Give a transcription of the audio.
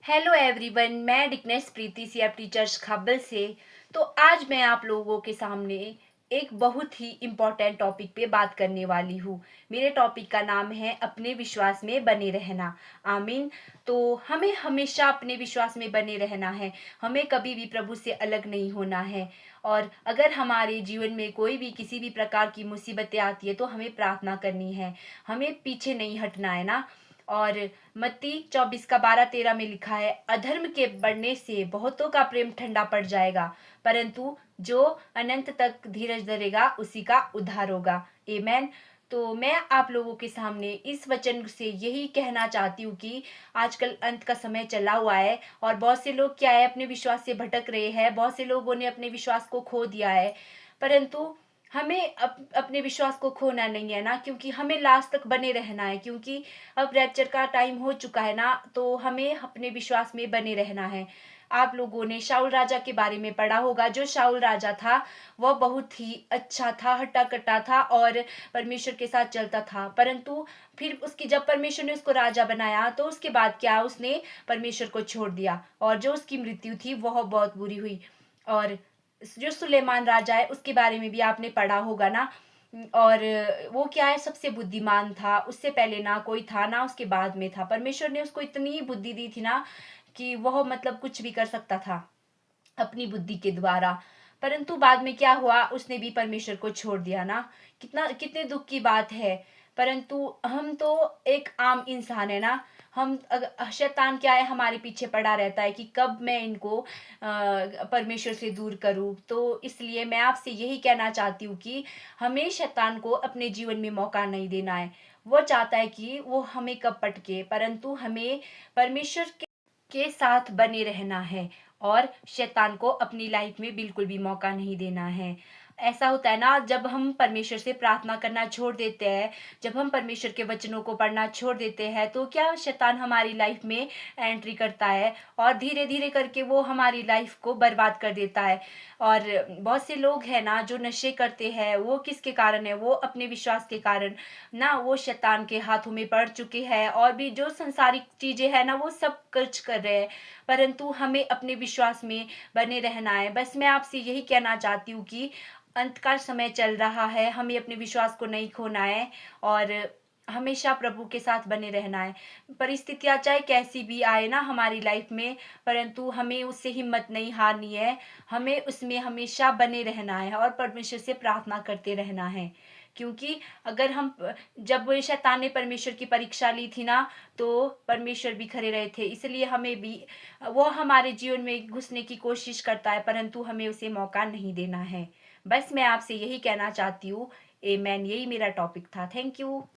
Hello everyone, मैं डिकनेस प्रीति सी teachers खब्बल से। तो आज मैं आप लोगों के सामने एक बहुत ही इम्पोर्टेंट टॉपिक पे बात करने वाली हूँ। मेरे टॉपिक का नाम है अपने विश्वास में बने रहना। आमीन। तो हमें हमेशा अपने विश्वास में बने रहना है। हमें कभी भी प्रभु से अलग नहीं होना है। और अगर हमारे जीवन में कोई भी किसी भी प्रकार की मुसीबतें आती है तो हमें प्रार्थना करनी है। हमें पीछे नहीं हटना है ना। और मत्ती 24 का 12-13 में लिखा है, अधर्म के बढ़ने से बहुतों का प्रेम ठंडा पड़ जाएगा, परंतु जो अनंत तक धीरज धरेगा उसी का उद्धार होगा। आमेन। तो मैं आप लोगों के सामने इस वचन से यही कहना चाहती हूँ कि आजकल अंत का समय चला हुआ है और बहुत से लोग क्या है अपने विश्वास से भटक रहे हैं। बहुत से लोगों ने अपने विश्वास को खो दिया है, परंतु हमें अपने विश्वास को खोना नहीं है ना, क्योंकि हमें लास्ट तक बने रहना है। क्योंकि अब रैप्चर का टाइम हो चुका है ना, तो हमें अपने विश्वास में बने रहना है। आप लोगों ने शाऊल राजा के बारे में पढ़ा होगा। जो शाऊल राजा था वह बहुत ही अच्छा था, हट्टा कट्टा था और परमेश्वर के साथ चलता था। परंतु फिर उसकी जब परमेश्वर ने उसको राजा बनाया तो उसके बाद क्या, उसने परमेश्वर को छोड़ दिया और जो उसकी मृत्यु थी वह बहुत बुरी हुई। और जो सुलेमान राजा है उसके बारे में भी आपने पढ़ा होगा ना। और वो क्या है, सबसे बुद्धिमान था। उससे पहले ना कोई था ना उसके बाद में था। परमेश्वर ने उसको इतनी बुद्धि दी थी ना कि वह मतलब कुछ भी कर सकता था अपनी बुद्धि के द्वारा। परंतु बाद में क्या हुआ, उसने भी परमेश्वर को छोड़ दिया ना। कितने दुख की बात है। परंतु हम तो एक आम इंसान है ना। शैतान क्या है, हमारे पीछे पड़ा रहता है कि कब मैं इनको परमेश्वर से दूर करूं। तो इसलिए मैं आपसे यही कहना चाहती हूँ कि हमें शैतान को अपने जीवन में मौका नहीं देना है। वो चाहता है कि वो हमें कब पटके, परंतु हमें परमेश्वर के साथ बने रहना है और शैतान को अपनी लाइफ में बिल्कुल भी मौका नहीं देना है। ऐसा होता है ना, जब हम परमेश्वर से प्रार्थना करना छोड़ देते हैं, जब हम परमेश्वर के वचनों को पढ़ना छोड़ देते हैं, तो क्या शैतान हमारी लाइफ में एंट्री करता है और धीरे धीरे करके वो हमारी लाइफ को बर्बाद कर देता है। और बहुत से लोग हैं ना जो नशे करते हैं, वो किसके कारण है, वो अपने विश्वास के कारण ना। वो शैतान के हाथों में पड़ चुके हैं और भी जो संसारिक चीजें हैं ना वो सब खर्च कर रहे हैं। परंतु हमें अपने विश्वास में बने रहना है। बस मैं आपसे यही कहना चाहती हूँ कि अंत का समय चल रहा है, हमें अपने विश्वास को नहीं खोना है और हमेशा प्रभु के साथ बने रहना है। परिस्थितियां चाहे कैसी भी आए ना हमारी लाइफ में, परंतु हमें उससे हिम्मत नहीं हारनी है। हमें उसमें हमेशा बने रहना है और परमेश्वर से प्रार्थना करते रहना है। क्योंकि अगर हम जब शैतान ने परमेश्वर की परीक्षा ली थी ना, तो परमेश्वर भी खड़े रहे थे। इसलिए हमें भी, वो हमारे जीवन में घुसने की कोशिश करता है परंतु हमें उसे मौका नहीं देना है। बस मैं आपसे यही कहना चाहती हूँ। आमेन। यही मेरा टॉपिक था। Thank you.